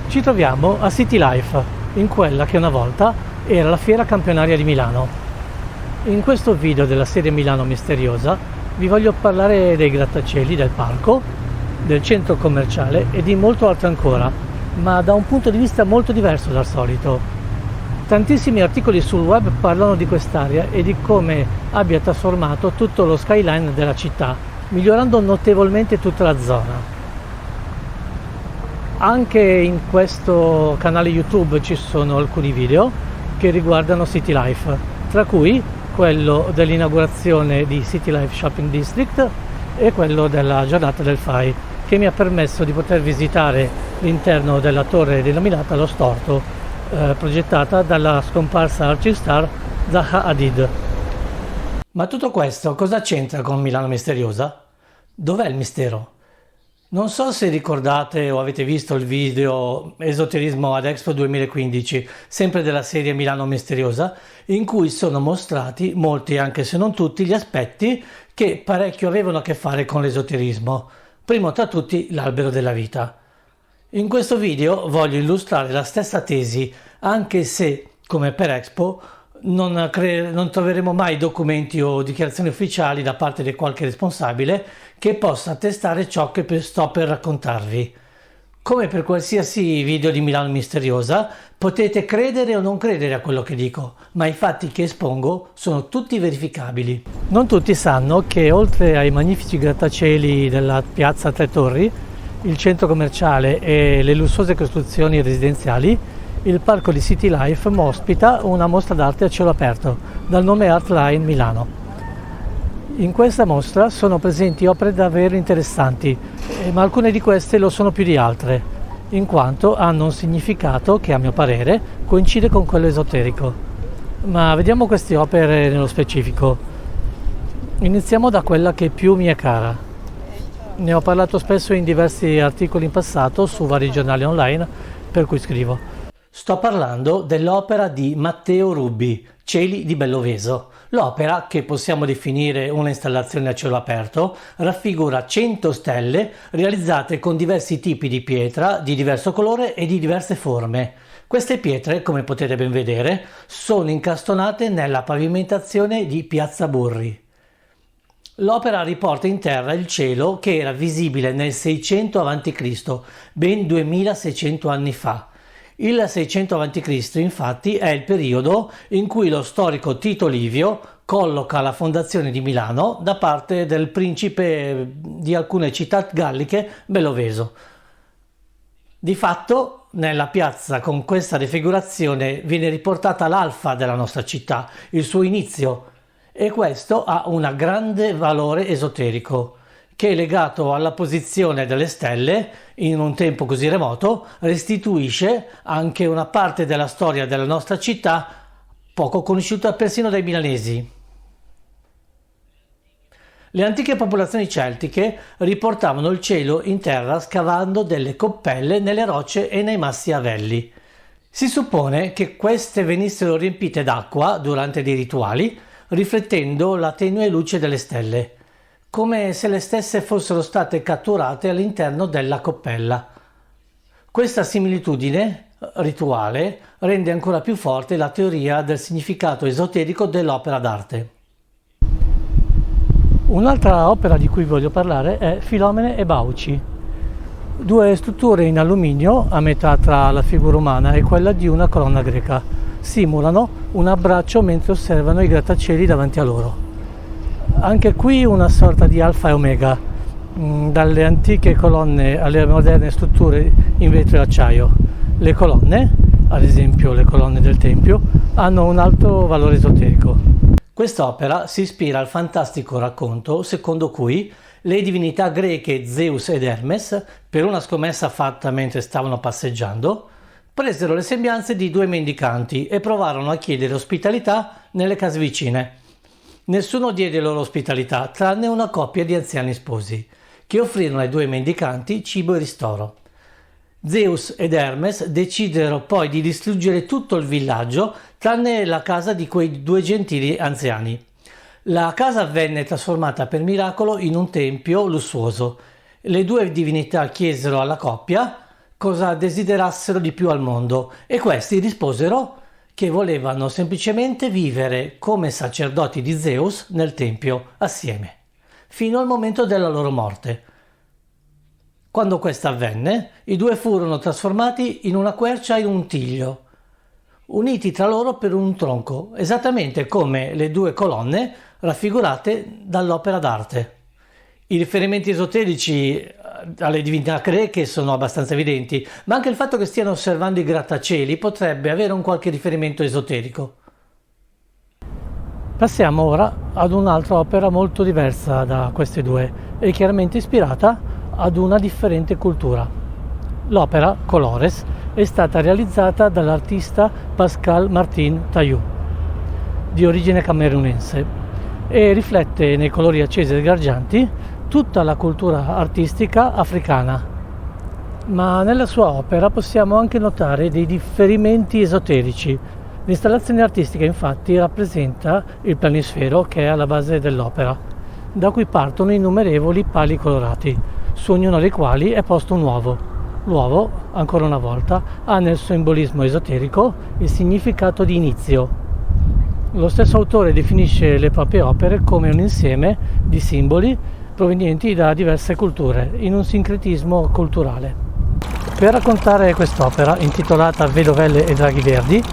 Ci troviamo a City Life, in quella che una volta era la fiera campionaria di Milano. In questo video della serie Milano Misteriosa vi voglio parlare dei grattacieli del parco, del centro commerciale e di molto altro ancora, ma da un punto di vista molto diverso dal solito. Tantissimi articoli sul web parlano di quest'area e di come abbia trasformato tutto lo skyline della città, migliorando notevolmente tutta la zona. Anche in questo canale YouTube ci sono alcuni video che riguardano City Life, tra cui quello dell'inaugurazione di City Life Shopping District e quello della giornata del FAI, che mi ha permesso di poter visitare l'interno della torre denominata Lo Storto, progettata dalla scomparsa artist star Zaha Hadid. Ma tutto questo cosa c'entra con Milano Misteriosa? Dov'è il mistero? Non so se ricordate o avete visto il video Esoterismo ad Expo 2015, sempre della serie Milano Misteriosa, in cui sono mostrati molti, anche se non tutti, gli aspetti che parecchio avevano a che fare con l'esoterismo. Primo tra tutti l'albero della vita. In questo video voglio illustrare la stessa tesi, anche se, come per Expo, non troveremo mai documenti o dichiarazioni ufficiali da parte di qualche responsabile che possa attestare ciò che sto per raccontarvi. Come per qualsiasi video di Milano Misteriosa, potete credere o non credere a quello che dico, ma i fatti che espongo sono tutti verificabili. Non tutti sanno che oltre ai magnifici grattacieli della piazza Tre Torri, il centro commerciale e le lussuose costruzioni residenziali, il parco di City Life ospita una mostra d'arte a cielo aperto, dal nome Artline Milano. In questa mostra sono presenti opere davvero interessanti, ma alcune di queste lo sono più di altre, in quanto hanno un significato che, a mio parere, coincide con quello esoterico. Ma vediamo queste opere nello specifico. Iniziamo da quella che più mi è cara. Ne ho parlato spesso in diversi articoli in passato su vari giornali online per cui scrivo. Sto parlando dell'opera di Matteo Rubbi, Cieli di Belloveso. L'opera, che possiamo definire una installazione a cielo aperto, raffigura 100 stelle realizzate con diversi tipi di pietra di diverso colore e di diverse forme. Queste pietre, come potete ben vedere, sono incastonate nella pavimentazione di Piazza Burri. L'opera riporta in terra il cielo che era visibile nel 600 a.C., ben 2600 anni fa. Il 600 a.C. infatti è il periodo in cui lo storico Tito Livio colloca la fondazione di Milano da parte del principe di alcune città galliche Belloveso. Di fatto, nella piazza con questa raffigurazione viene riportata l'alfa della nostra città, il suo inizio, e questo ha un grande valore esoterico, che legato alla posizione delle stelle in un tempo così remoto restituisce anche una parte della storia della nostra città poco conosciuta persino dai milanesi. Le antiche popolazioni celtiche riportavano il cielo in terra scavando delle coppelle nelle rocce e nei massi avelli. Si suppone che queste venissero riempite d'acqua durante dei rituali, riflettendo la tenue luce delle stelle, come se le stesse fossero state catturate all'interno della coppella. Questa similitudine rituale rende ancora più forte la teoria del significato esoterico dell'opera d'arte. Un'altra opera di cui voglio parlare è Filomene e Bauci, due strutture in alluminio a metà tra la figura umana e quella di una colonna greca. Simulano un abbraccio mentre osservano i grattacieli davanti a loro. Anche qui una sorta di alfa e omega, dalle antiche colonne alle moderne strutture in vetro e acciaio. Le colonne, ad esempio le colonne del Tempio, hanno un alto valore esoterico. Quest'opera si ispira al fantastico racconto secondo cui le divinità greche Zeus ed Hermes, per una scommessa fatta mentre stavano passeggiando, presero le sembianze di due mendicanti e provarono a chiedere ospitalità nelle case vicine. Nessuno diede loro ospitalità, tranne una coppia di anziani sposi, che offrirono ai due mendicanti cibo e ristoro. Zeus ed Hermes decisero poi di distruggere tutto il villaggio, tranne la casa di quei due gentili anziani. La casa venne trasformata per miracolo in un tempio lussuoso. Le due divinità chiesero alla coppia cosa desiderassero di più al mondo e questi risposero che volevano semplicemente vivere come sacerdoti di Zeus nel tempio assieme, fino al momento della loro morte. Quando questo avvenne, i due furono trasformati in una quercia e un tiglio, uniti tra loro per un tronco, esattamente come le due colonne raffigurate dall'opera d'arte. I riferimenti esoterici alle divinità greche sono abbastanza evidenti, ma anche il fatto che stiano osservando i grattacieli potrebbe avere un qualche riferimento esoterico. Passiamo ora ad un'altra opera molto diversa da queste due e chiaramente ispirata ad una differente cultura. L'opera Colores è stata realizzata dall'artista Pascal Martin Taillou, di origine camerunense, e riflette nei colori accesi e sgargianti tutta la cultura artistica africana. Ma nella sua opera possiamo anche notare dei differimenti esoterici. L'installazione artistica infatti rappresenta il planisfero che è alla base dell'opera, da cui partono innumerevoli pali colorati, su ognuno dei quali è posto un uovo. L'uovo, ancora una volta, ha nel simbolismo esoterico il significato di inizio. Lo stesso autore definisce le proprie opere come un insieme di simboli provenienti da diverse culture, in un sincretismo culturale. Per raccontare quest'opera, intitolata Vedovelle e draghi verdi,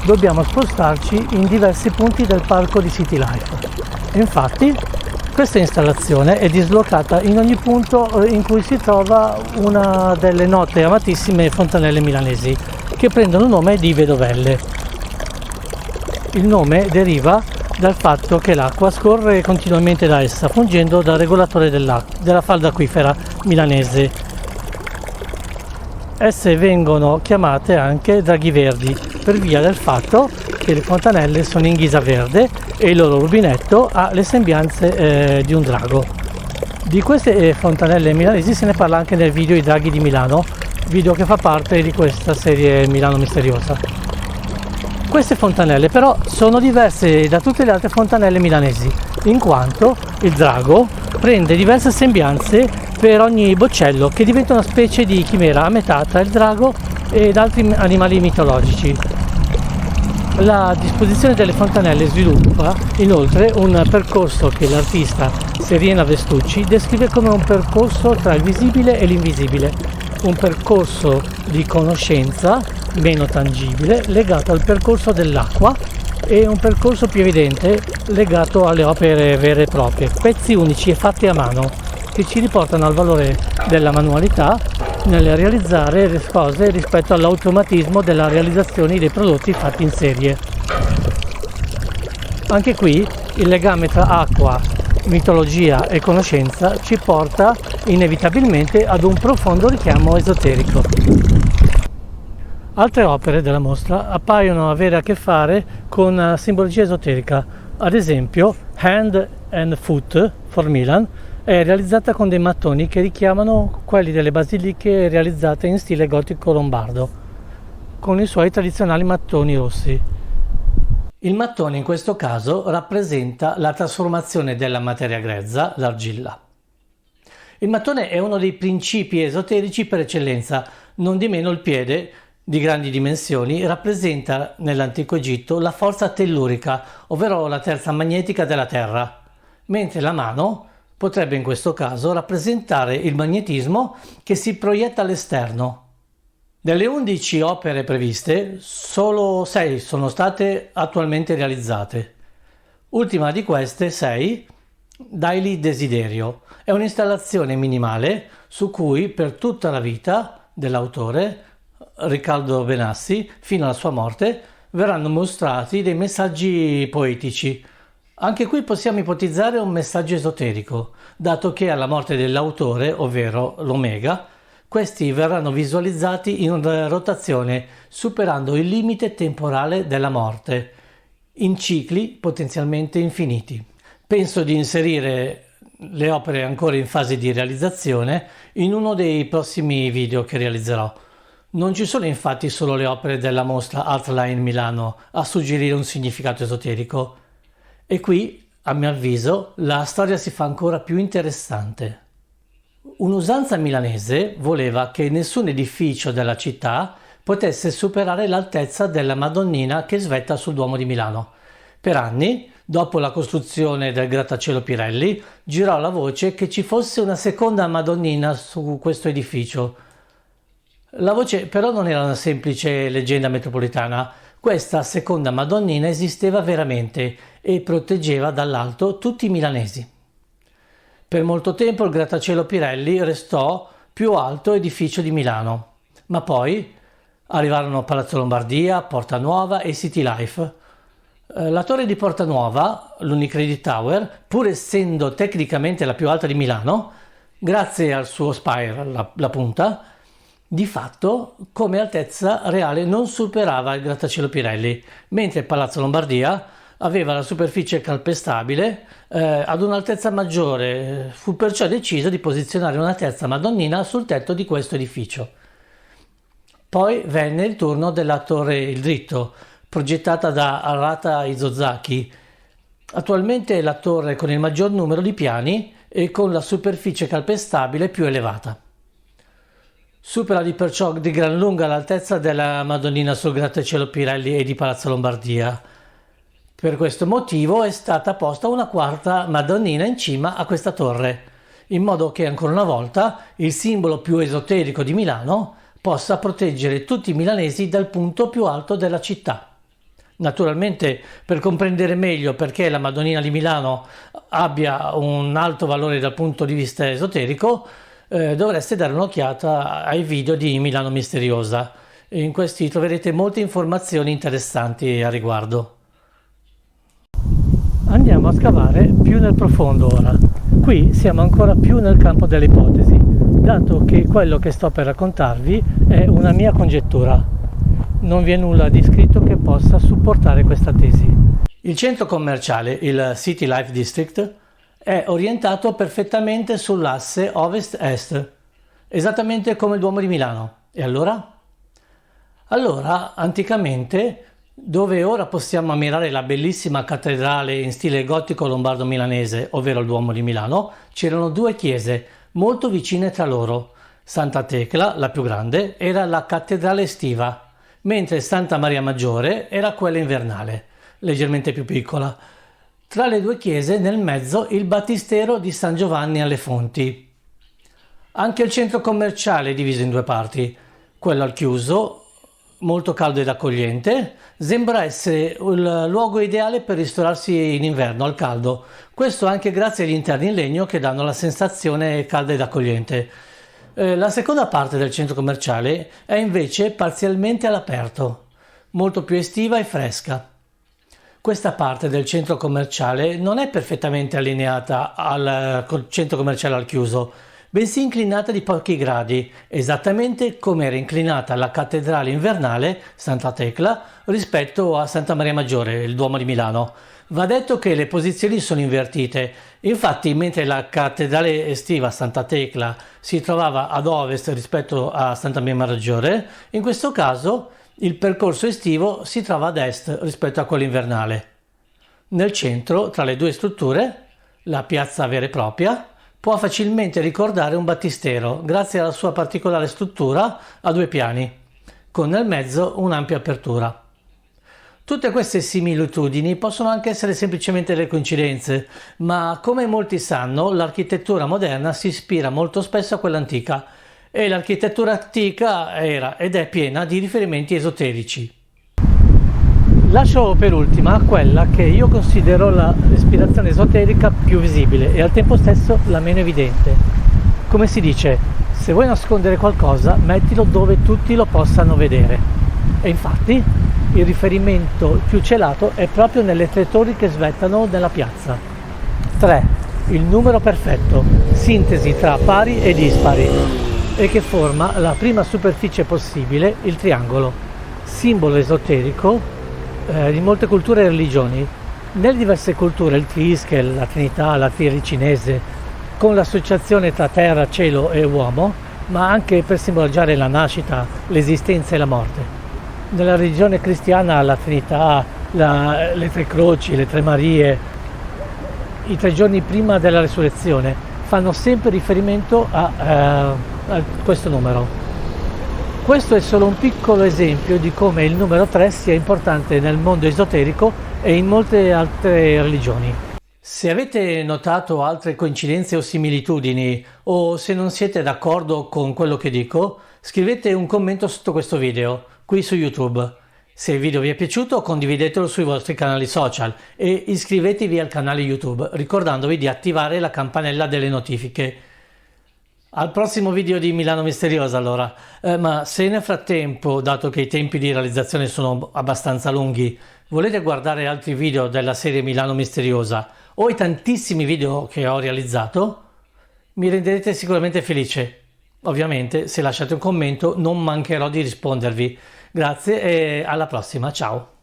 dobbiamo spostarci in diversi punti del parco di City Life. Infatti, questa installazione è dislocata in ogni punto in cui si trova una delle note amatissime fontanelle milanesi, che prendono il nome di Vedovelle. Il nome deriva dal fatto che l'acqua scorre continuamente da essa, fungendo da regolatore della falda acquifera milanese. Esse vengono chiamate anche draghi verdi per via del fatto che le fontanelle sono in ghisa verde e il loro rubinetto ha le sembianze di un drago. Di queste fontanelle milanesi se ne parla anche nel video I draghi di Milano, video che fa parte di questa serie Milano Misteriosa. Queste fontanelle però sono diverse da tutte le altre fontanelle milanesi, in quanto il drago prende diverse sembianze per ogni boccello, che diventa una specie di chimera a metà tra il drago ed altri animali mitologici. La disposizione delle fontanelle sviluppa inoltre un percorso che l'artista Serena Vestucci descrive come un percorso tra il visibile e l'invisibile, un percorso di conoscenza meno tangibile legato al percorso dell'acqua e un percorso più evidente legato alle opere vere e proprie, pezzi unici e fatti a mano che ci riportano al valore della manualità nel realizzare le cose rispetto all'automatismo della realizzazione dei prodotti fatti in serie. Anche qui il legame tra acqua, mitologia e conoscenza ci porta inevitabilmente ad un profondo richiamo esoterico. Altre opere della mostra appaiono avere a che fare con simbologia esoterica, ad esempio Hand and Foot for Milan è realizzata con dei mattoni che richiamano quelli delle basiliche realizzate in stile gotico lombardo, con i suoi tradizionali mattoni rossi. Il mattone in questo caso rappresenta la trasformazione della materia grezza, l'argilla. Il mattone è uno dei principi esoterici per eccellenza, non di meno il piede, di grandi dimensioni, rappresenta nell'antico Egitto la forza tellurica, ovvero la terza magnetica della Terra, mentre la mano potrebbe in questo caso rappresentare il magnetismo che si proietta all'esterno. Delle 11 opere previste, solo 6 sono state attualmente realizzate. Ultima di queste 6, Daily Desiderio, è un'installazione minimale su cui per tutta la vita dell'autore Riccardo Benassi, fino alla sua morte, verranno mostrati dei messaggi poetici. Anche qui possiamo ipotizzare un messaggio esoterico, dato che alla morte dell'autore, ovvero l'Omega, questi verranno visualizzati in rotazione, superando il limite temporale della morte, in cicli potenzialmente infiniti. Penso di inserire le opere ancora in fase di realizzazione in uno dei prossimi video che realizzerò. Non ci sono infatti solo le opere della mostra Artline Milano a suggerire un significato esoterico. E qui, a mio avviso, la storia si fa ancora più interessante. Un'usanza milanese voleva che nessun edificio della città potesse superare l'altezza della Madonnina che svetta sul Duomo di Milano. Per anni, dopo la costruzione del grattacielo Pirelli, girò la voce che ci fosse una seconda Madonnina su questo edificio. La voce però non era una semplice leggenda metropolitana. Questa seconda Madonnina esisteva veramente e proteggeva dall'alto tutti i milanesi. Per molto tempo il grattacielo Pirelli restò più alto edificio di Milano, ma poi arrivarono Palazzo Lombardia, Porta Nuova e City Life. La torre di Porta Nuova, l'Unicredit Tower, pur essendo tecnicamente la più alta di Milano, grazie al suo spire, la punta, di fatto come altezza reale non superava il grattacielo Pirelli, mentre Palazzo Lombardia aveva la superficie calpestabile ad un'altezza maggiore. Fu perciò deciso di posizionare una terza Madonnina sul tetto di questo edificio. Poi venne il turno della Torre Il Dritto, progettata da Arata Isozaki. Attualmente è la torre con il maggior numero di piani e con la superficie calpestabile più elevata. Supera di perciò di gran lunga l'altezza della Madonnina sul grattacielo Pirelli e di Palazzo Lombardia. Per questo motivo è stata posta una quarta Madonnina in cima a questa torre, in modo che ancora una volta il simbolo più esoterico di Milano possa proteggere tutti i milanesi dal punto più alto della città. Naturalmente, per comprendere meglio perché la Madonnina di Milano abbia un alto valore dal punto di vista esoterico, dovreste dare un'occhiata ai video di Milano Misteriosa. In questi troverete molte informazioni interessanti a riguardo. Andiamo a scavare più nel profondo ora. Qui siamo ancora più nel campo delle ipotesi, dato che quello che sto per raccontarvi è una mia congettura. Non vi è nulla di scritto che possa supportare questa tesi. Il centro commerciale, il City Life District, è orientato perfettamente sull'asse ovest-est, esattamente come il Duomo di Milano. E allora? Allora, anticamente, dove ora possiamo ammirare la bellissima cattedrale in stile gotico lombardo milanese, ovvero il Duomo di Milano, c'erano due chiese molto vicine tra loro. Santa Tecla, la più grande, era la cattedrale estiva, mentre Santa Maria Maggiore era quella invernale, leggermente più piccola. Tra le due chiese, nel mezzo, il battistero di San Giovanni alle Fonti. Anche il centro commerciale è diviso in due parti. Quello al chiuso, molto caldo ed accogliente, sembra essere il luogo ideale per ristorarsi in inverno al caldo. Questo anche grazie agli interni in legno che danno la sensazione calda ed accogliente. La seconda parte del centro commerciale è invece parzialmente all'aperto, molto più estiva e fresca. Questa parte del centro commerciale non è perfettamente allineata al centro commerciale al chiuso, bensì inclinata di pochi gradi, esattamente come era inclinata la cattedrale invernale Santa Tecla rispetto a Santa Maria Maggiore, il Duomo di Milano. Va detto che le posizioni sono invertite, infatti mentre la cattedrale estiva Santa Tecla si trovava ad ovest rispetto a Santa Maria Maggiore, in questo caso il percorso estivo si trova ad est rispetto a quello invernale. Nel centro, tra le due strutture, la piazza vera e propria può facilmente ricordare un battistero grazie alla sua particolare struttura a due piani, con nel mezzo un'ampia apertura. Tutte queste similitudini possono anche essere semplicemente delle coincidenze, ma come molti sanno, l'architettura moderna si ispira molto spesso a quella antica, e l'architettura antica era ed è piena di riferimenti esoterici. Lascio per ultima quella che io considero l'ispirazione esoterica più visibile e al tempo stesso la meno evidente. Come si dice, se vuoi nascondere qualcosa, mettilo dove tutti lo possano vedere. E infatti il riferimento più celato è proprio nelle tre torri che svettano nella piazza. 3. Il numero perfetto, sintesi tra pari e dispari, e che forma la prima superficie possibile, il triangolo, simbolo esoterico di molte culture e religioni. Nelle diverse culture il triiskel, la trinità, la triade cinese, con l'associazione tra terra, cielo e uomo, ma anche per simboleggiare la nascita, l'esistenza e la morte. Nella religione cristiana la trinità, le tre croci, le tre Marie, i 3 giorni prima della resurrezione, fanno sempre riferimento a questo numero. Questo è solo un piccolo esempio di come il numero 3 sia importante nel mondo esoterico e in molte altre religioni. Se avete notato altre coincidenze o similitudini, o se non siete d'accordo con quello che dico, scrivete un commento sotto questo video, qui su YouTube. Se il video vi è piaciuto, condividetelo sui vostri canali social e iscrivetevi al canale YouTube, ricordandovi di attivare la campanella delle notifiche. Al prossimo video di Milano Misteriosa allora, ma se nel frattempo, dato che i tempi di realizzazione sono abbastanza lunghi, volete guardare altri video della serie Milano Misteriosa o i tantissimi video che ho realizzato, mi renderete sicuramente felice. Ovviamente, se lasciate un commento non mancherò di rispondervi. Grazie e alla prossima, ciao!